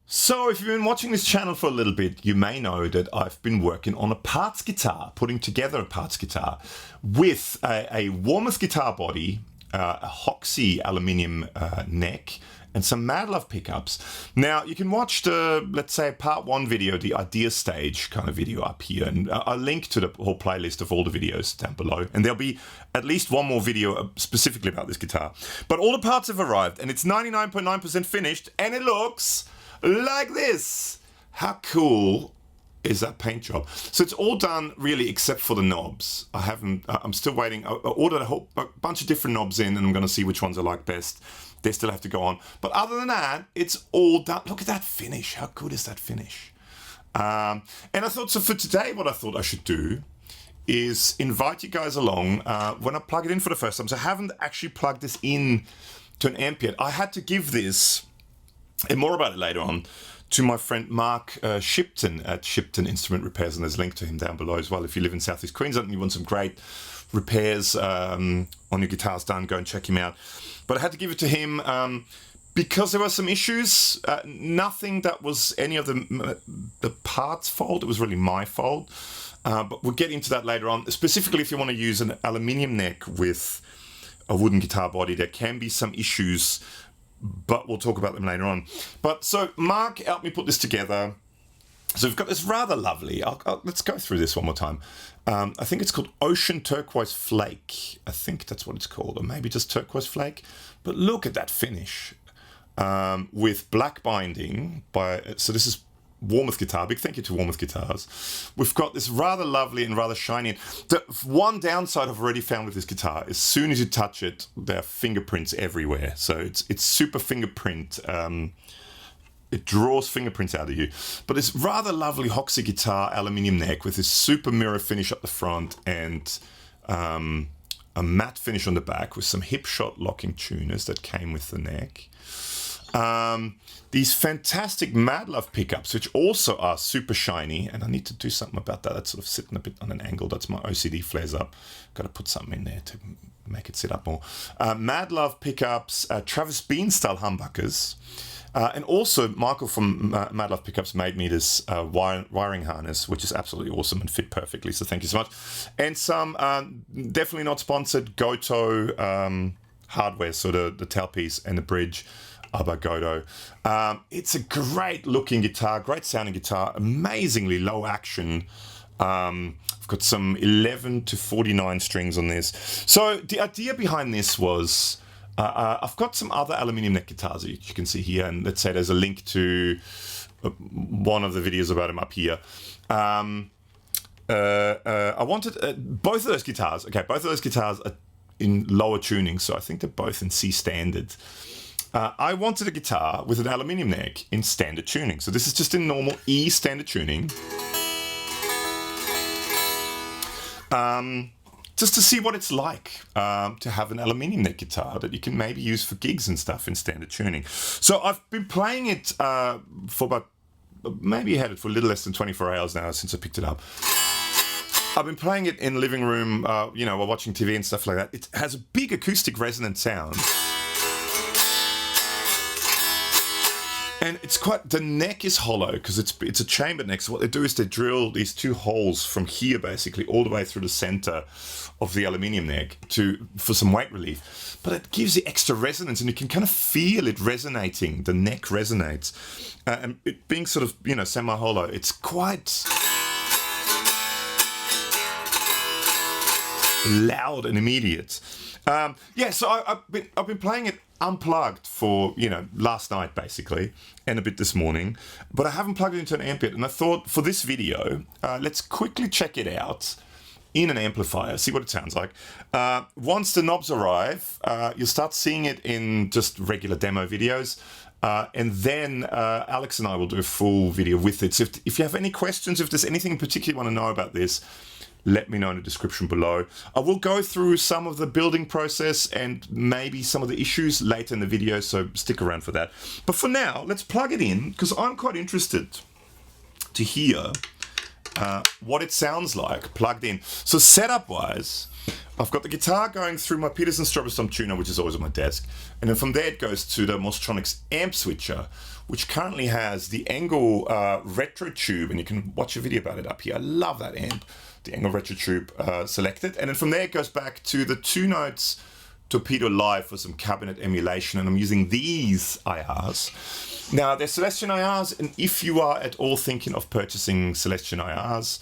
So if you've been watching this channel for a little bit, you may know that I've been working on a parts guitar, putting together a parts guitar with a Warmoth guitar body, a Hoxey aluminium neck, and some Madlove pickups. Now you can watch the, let's say, part 1 video, the idea stage kind of video up here, and I'll link to the whole playlist of all the videos down below, and there'll be at least one more video specifically about this guitar. But all the parts have arrived, and it's 99.9% finished, and it looks like this. How cool is that paint job? So it's all done really except for the knobs. I'm still waiting. I ordered a bunch of different knobs in, and I'm going to see which ones I like best. They still have to go on. But other than that, it's all done. Look at that finish. How good is that finish? And I thought, so for today, what I thought I should do is invite you guys along when I plug it in for the first time. So I haven't actually plugged this in to an amp yet. I had to give this, and more about it later on, to my friend Mark Shipton at Shipton Instrument Repairs, and there's a link to him down below as well. If you live in Southeast Queensland and you want some great repairs on your guitars done, go and check him out. But I had to give it to him because there were some issues. Nothing that was any of the parts' fault. It was really my fault. But we'll get into that later on. Specifically, if you want to use an aluminium neck with a wooden guitar body, there can be some issues, but we'll talk about them later on. But so Mark helped me put this together. So we've got this rather lovely, let's go through this one more time. I think it's called Ocean Turquoise Flake. I think that's what it's called, or maybe just Turquoise Flake. But look at that finish with black binding. So this is Warmoth guitar. Big thank you to Warmoth Guitars. We've got this rather lovely and rather shiny. The one downside I've already found with this guitar, as soon as you touch it, there are fingerprints everywhere. So it's super fingerprint. It draws fingerprints out of you. But it's rather lovely Hoxey guitar aluminium neck with this super mirror finish up the front and a matte finish on the back with some hip shot locking tuners that came with the neck. These fantastic Madlove pickups, which also are super shiny, and I need to do something about that. That's sort of sitting a bit on an angle. That's my OCD flares up. Got to put something in there to make it sit up more. Madlove pickups, Travis Bean style humbuckers. And also, Michael from Madlove Pickups made me this wiring harness, which is absolutely awesome and fit perfectly, so thank you so much. And some, definitely not sponsored, Goto hardware, so the tailpiece and the bridge are by Goto. It's a great looking guitar, great sounding guitar, amazingly low action. I've got some 11 to 49 strings on this. So the idea behind this was, I've got some other aluminium neck guitars that you can see here, and let's say there's a link to one of the videos about them up here. I wanted both of those guitars. Okay, both of those guitars are in lower tuning, so I think they're both in C standard. I wanted a guitar with an aluminium neck in standard tuning. So this is just in normal E standard tuning. Just to see what it's like to have an aluminium neck guitar that you can maybe use for gigs and stuff in standard tuning. So I've been playing it for about, maybe had it for a little less than 24 hours now since I picked it up. I've been playing it in the living room, while watching TV and stuff like that. It has a big acoustic resonant sound. And it's the neck is hollow because it's a chamber neck. So what they do is they drill these two holes from here basically all the way through the center of the aluminium neck for some weight relief. But it gives you extra resonance, and you can kind of feel it resonating. The neck resonates. And it being sort of, semi-hollow, it's quite loud and immediate. So I've been playing it unplugged for last night basically, and a bit this morning, but I haven't plugged it into an amp yet. And I thought for this video, let's quickly check it out in an amplifier, see what it sounds like. Once the knobs arrive, you'll start seeing it in just regular demo videos. And then Alex and I will do a full video with it. So if you have any questions, if there's anything in particular you want to know about this, let me know in the description below. I will go through some of the building process and maybe some of the issues later in the video, so stick around for that. But for now, let's plug it in, because I'm quite interested to hear what it sounds like plugged in. So setup-wise, I've got the guitar going through my Peterson Strobostom tuner, which is always on my desk, and then from there it goes to the Mozztronics Amp Switcher, which currently has the Engel Retro Tube, and you can watch a video about it up here. I love that amp, the Engel Retro Tube selected, and then from there it goes back to the 2 notes Torpedo Live for some cabinet emulation, and I'm using these IRs. Now, they're Celestion IRs, and if you are at all thinking of purchasing Celestion IRs,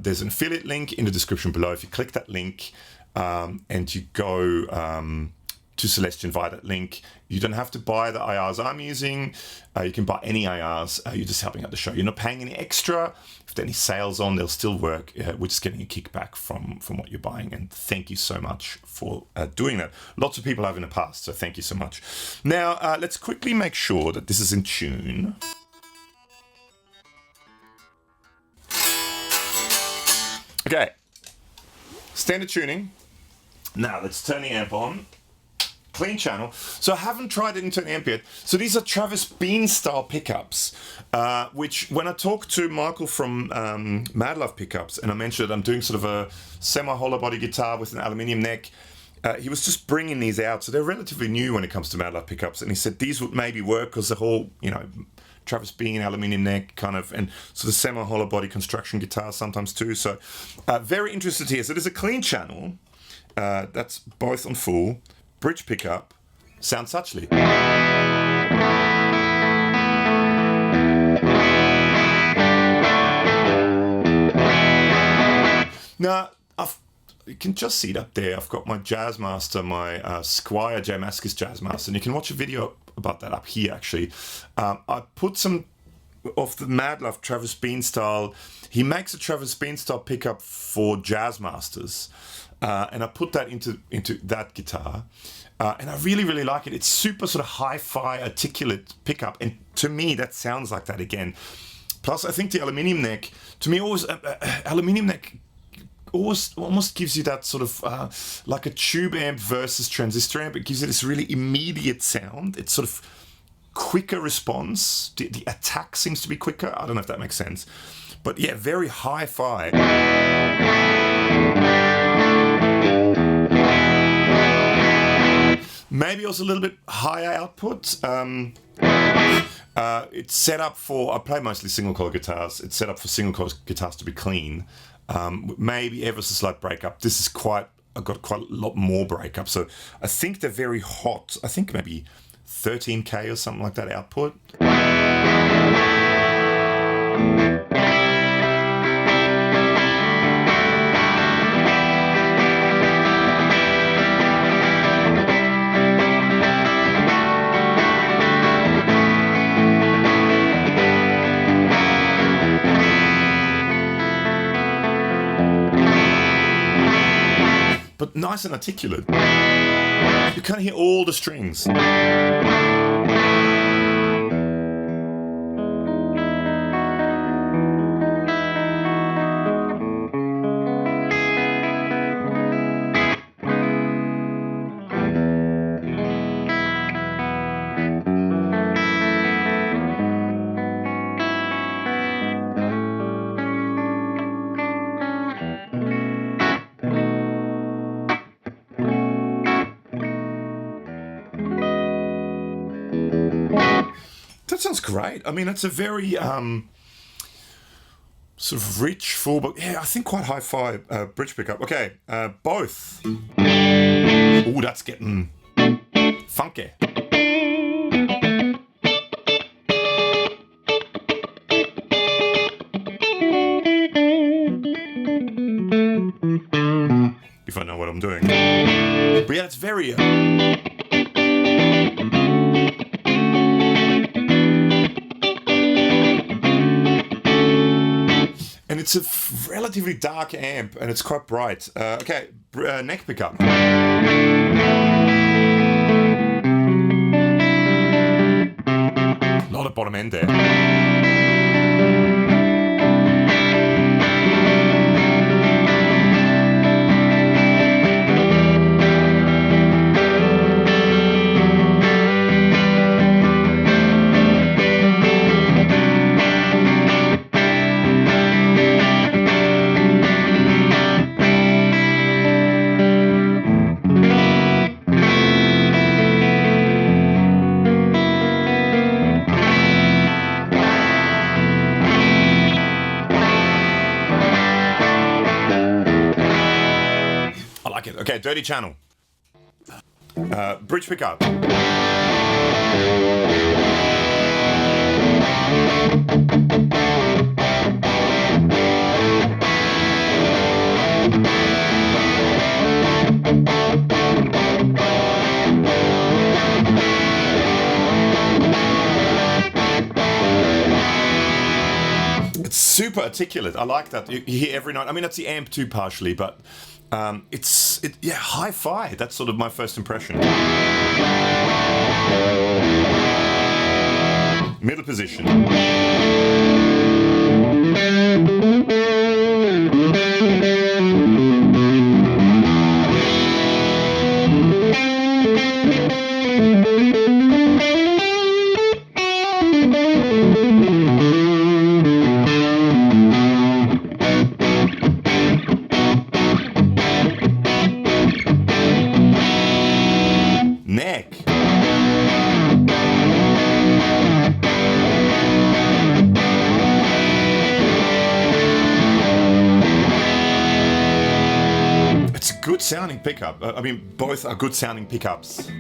there's an affiliate link in the description below. If you click that link and you go to Celestion via that link, you don't have to buy the IRs I'm using. You can buy any IRs. You're just helping out the show. You're not paying any extra. If there are any sales on, they'll still work. We're just getting a kickback from what you're buying. And thank you so much for doing that. Lots of people have in the past, so thank you so much. Now, let's quickly make sure that this is in tune. Okay, standard tuning. Now let's turn the amp on. Clean channel. So I haven't tried it into an amp yet. So these are Travis Bean style pickups, which when I talked to Michael from Madlove Pickups, and I mentioned that I'm doing sort of a semi-hollow body guitar with an aluminium neck, he was just bringing these out. So they're relatively new when it comes to Madlove Pickups, and he said these would maybe work because the whole, Travis Bean aluminium neck kind of, and sort of semi-hollow body construction guitars sometimes too. So very interested here. So there's a clean channel that's both on full. Bridge pickup, sounds suchly. Now, you can just see it up there. I've got my Jazzmaster, my Squire Damascus Jazzmaster, and you can watch a video about that up here, actually. I put some of the Madlove Travis Bean style. He makes a Travis Bean style pickup for Jazzmasters. And I put that into that guitar, and I really, really like it. It's super sort of hi-fi articulate pickup, and to me that sounds like that again. Plus, I think the aluminium neck, to me, aluminium neck almost gives you that sort of like a tube amp versus transistor amp. It gives you this really immediate sound. It's sort of quicker response. The attack seems to be quicker. I don't know if that makes sense, but yeah, very hi-fi. Maybe also a little bit higher output. It's set up for, I play mostly single coil guitars. It's set up for single coil guitars to be clean. Maybe ever so slight breakup. This is I've got quite a lot more breakup. So I think they're very hot. I think maybe 13K or something like that output. But nice and articulate. You can't hear all the strings. That sounds great. I mean, it's a very sort of rich, full, but yeah, I think quite hi-fi bridge pickup. Okay, both. Ooh, that's getting funky. If I know what I'm doing. But yeah, it's very... And it's a relatively dark amp, and it's quite bright. Okay, neck pickup. A lot of bottom end there. dirty channel. Bridge pickup. It's super articulate. I like that. You hear every note. I mean, that's the amp too, partially, but yeah, hi-fi. That's sort of my first impression. Middle position. Neck. It's a good sounding pickup. I mean, both are good sounding pickups.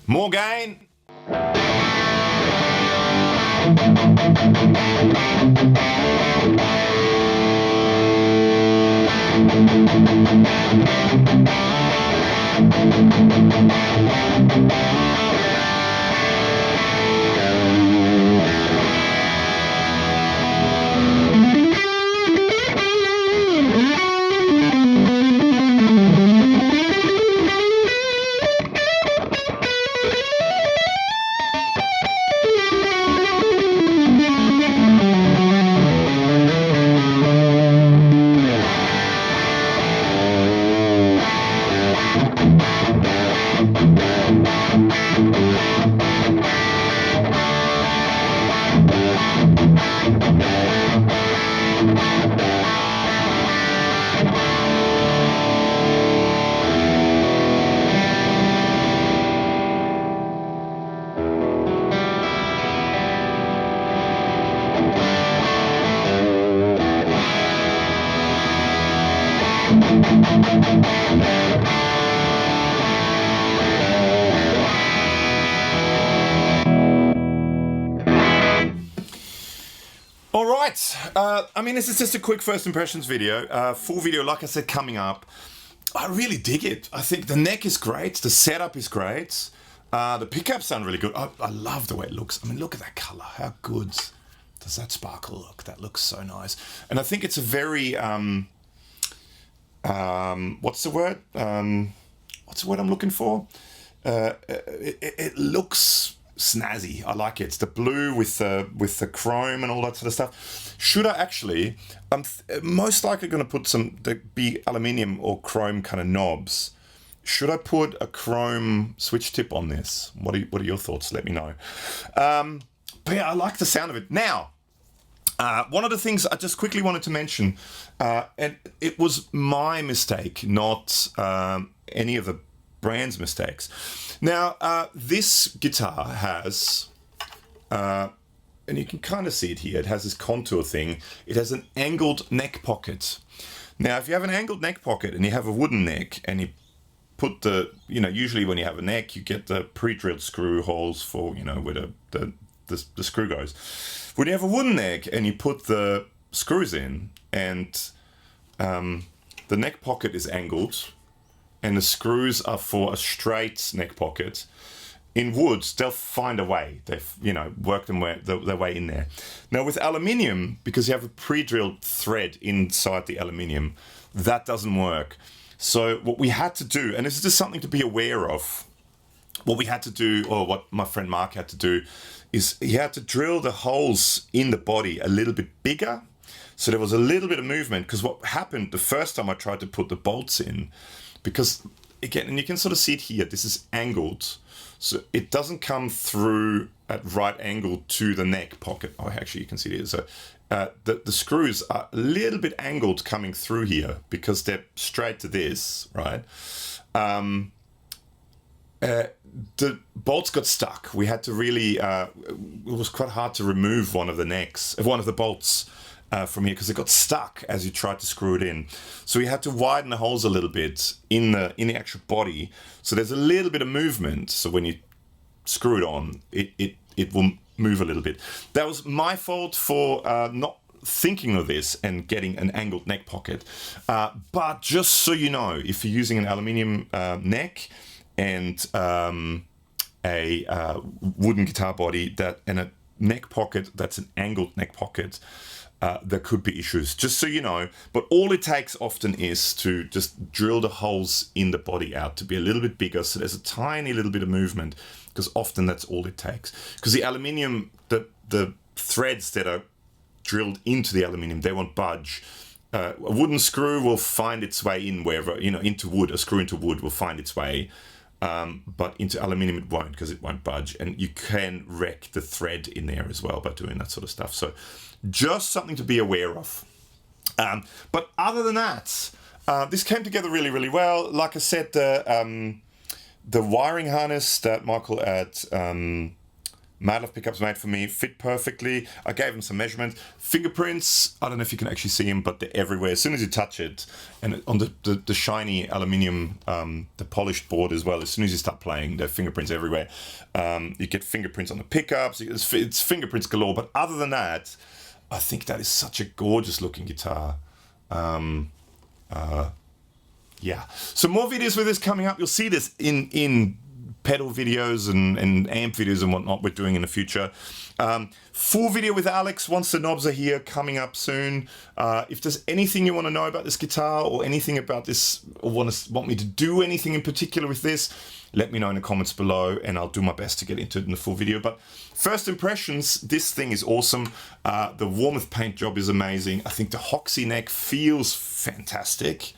More gain. All right, I mean, this is just a quick first impressions video. Full video, like I said, coming up. I really dig it. I think the neck is great, the setup is great, the pickups sound really good. I love the way it looks. I mean, look at that color. How good does that sparkle look? That looks so nice. And I think it's a very, what's the word? What's the word I'm looking for? It looks snazzy. I like it. It's the blue with the chrome and all that sort of stuff. Should I actually? I'm most likely going to put be aluminium or chrome kind of knobs. Should I put a chrome switch tip on this? What are your thoughts? Let me know. But yeah, I like the sound of it. Now, one of the things I just quickly wanted to mention, and it was my mistake, not any of the brand's mistakes. Now, this guitar has, and you can kind of see it here, it has this contour thing. It has an angled neck pocket. Now, if you have an angled neck pocket and you have a wooden neck and you put usually when you have a neck, you get the pre-drilled screw holes for, where the screw goes. When you have a wooden neck and you put the screws in and the neck pocket is angled, and the screws are for a straight neck pocket, in woods, they'll find a way. They've, worked their way in there. Now with aluminium, because you have a pre-drilled thread inside the aluminium, that doesn't work. So what we had to do, and this is just something to be aware of, what we had to do, or what my friend Mark had to do, is he had to drill the holes in the body a little bit bigger. So there was a little bit of movement, because what happened the first time I tried to put the bolts in, because again, and you can sort of see it here, this is angled. So it doesn't come through at right angle to the neck pocket. Oh, actually, you can see it. So the screws are a little bit angled coming through here because they're straight to this, right? The bolts got stuck. We had to really, it was quite hard to remove one of the bolts from here because it got stuck as you tried to screw it in. So we had to widen the holes a little bit in the actual body. So there's a little bit of movement. So when you screw it on, it will move a little bit. That was my fault for not thinking of this and getting an angled neck pocket. But just so you know, if you're using an aluminium neck and a wooden guitar body and a neck pocket that's an angled neck pocket, there could be issues, just so you know. But all it takes often is to just drill the holes in the body out to be a little bit bigger, so there's a tiny little bit of movement, because often that's all it takes. Because the aluminium, the threads that are drilled into the aluminium, they won't budge. A wooden screw will find its way in wherever, into wood. A screw into wood will find its way, but into aluminium it won't, because it won't budge. And you can wreck the thread in there as well by doing that sort of stuff. So just something to be aware of. But other than that, this came together really, really well. Like I said, the wiring harness that Michael at Madlove Pickups made for me fit perfectly. I gave him some measurements. Fingerprints, I don't know if you can actually see them, but they're everywhere. As soon as you touch it, and on the shiny aluminium, the polished board as well, as soon as you start playing, there are fingerprints everywhere. You get fingerprints on the pickups. It's fingerprints galore. But other than that, I think that is such a gorgeous looking guitar. Yeah. So more videos with this coming up. You'll see this in pedal videos and amp videos and whatnot we're doing in the future. Full video with Alex once the knobs are here, coming up soon. If there's anything you want to know about this guitar or anything about this, or want me to do anything in particular with this, let me know in the comments below and I'll do my best to get into it in the full video. But first impressions, this thing is awesome. The Warmoth paint job is amazing. I think the Hoxey neck feels fantastic.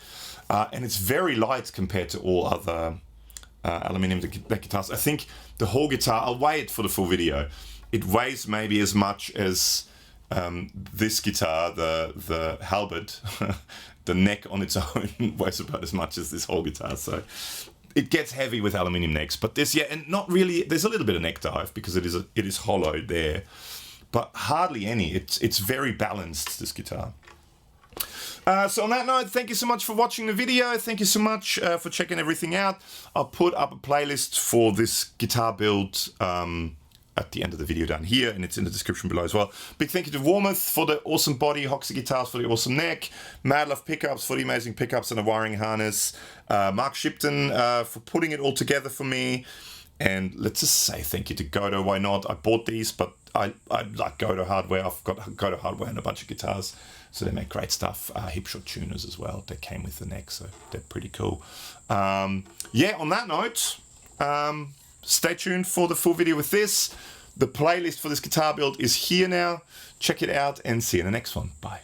And it's very light compared to all other aluminium neck guitars. I think the whole guitar, I'll weigh it for the full video. It weighs maybe as much as this guitar, the halberd. The neck on its own weighs about as much as this whole guitar. So it gets heavy with aluminium necks. But this, yeah, and not really. There's a little bit of neck dive because it is hollowed there, but hardly any. It's very balanced, this guitar. So on that note, thank you so much for watching the video. Thank you so much for checking everything out. I'll put up a playlist for this guitar build at the end of the video down here, and it's in the description below as well. Big thank you to Warmoth for the awesome body, Hoxey guitars for the awesome neck, Madlove pickups for the amazing pickups and the wiring harness, Mark Shipton for putting it all together for me, and let's just say thank you to Gabor. Why not? I bought these, but I like Gabor hardware. I've got Gabor hardware and a bunch of guitars, so they make great stuff. Hip shot tuners as well. They came with the neck, so they're pretty cool. Yeah, on that note, stay tuned for the full video with this. The playlist for this guitar build is here now. Check it out and see you in the next one. Bye.